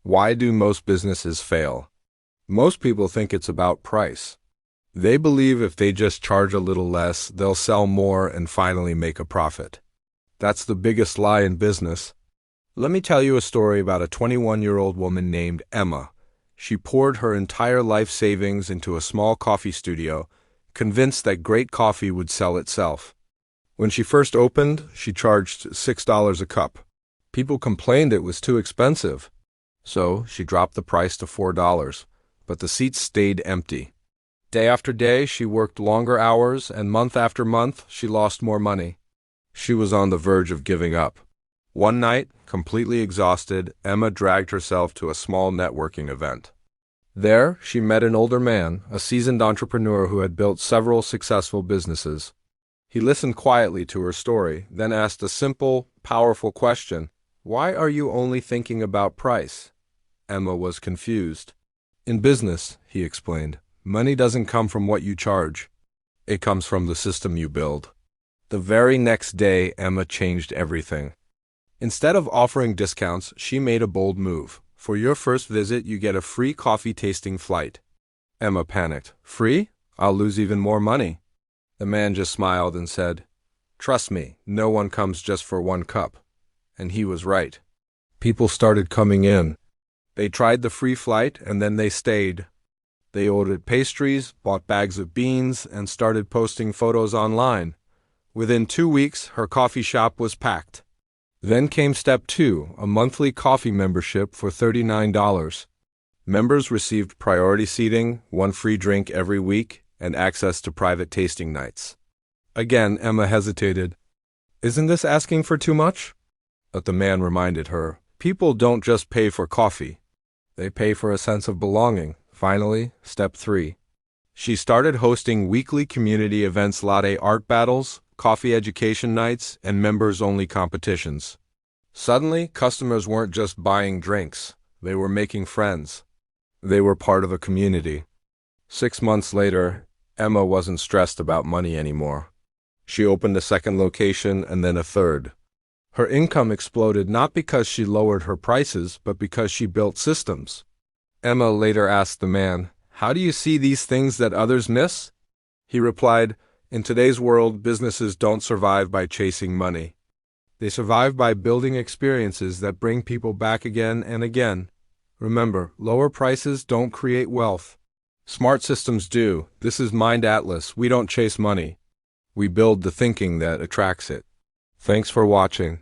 Why do most businesses fail? Most people think it's about price. They believe if they just charge a little less, they'll sell more and finally make a profit. That's the biggest lie in business. Let me tell you a story about a 21-year-old woman named Emma. She poured her entire life savings into a small coffee studio, convinced that great coffee would sell itself. When she first opened, she charged $6 a cup. People complained it was too expensive. So she dropped the price to $4, but the seats stayed empty. Day after day, she worked longer hours, and month after month, she lost more money. She was on the verge of giving up. One night, completely exhausted, Emma dragged herself to a small networking event. There, she met an older man, a seasoned entrepreneur who had built several successful businesses. He listened quietly to her story, then asked a simple, powerful question. Why are you only thinking about price? Emma was confused. In business, he explained, money doesn't come from what you charge. It comes from the system you build. The very next day, Emma changed everything. Instead of offering discounts, she made a bold move. For your first visit, you get a free coffee tasting flight. Emma panicked. Free? I'll lose even more money. The man just smiled and said, Trust me, no one comes just for one cup. And he was right. People started coming in. They tried the free flight, and then they stayed. They ordered pastries, bought bags of beans, and started posting photos online. Within 2 weeks, her coffee shop was packed. Then came step 2, a monthly coffee membership for $39. Members received priority seating, one free drink every week, and access to private tasting nights. Again, Emma hesitated. Isn't this asking for too much? But the man reminded her, people don't just pay for coffee. They pay for a sense of belonging. Finally, step 3. She started hosting weekly community events, latte art battles, coffee education nights, and members-only competitions. Suddenly, customers weren't just buying drinks. They were making friends. They were part of a community. 6 months later, Emma wasn't stressed about money anymore. She opened a second location and then a third. Her income exploded not because she lowered her prices, but because she built systems. Emma later asked the man, How do you see these things that others miss? He replied, In today's world, businesses don't survive by chasing money. They survive by building experiences that bring people back again and again. Remember, lower prices don't create wealth. Smart systems do. This is Mind Atlas. We don't chase money. We build the thinking that attracts it. Thanks for watching.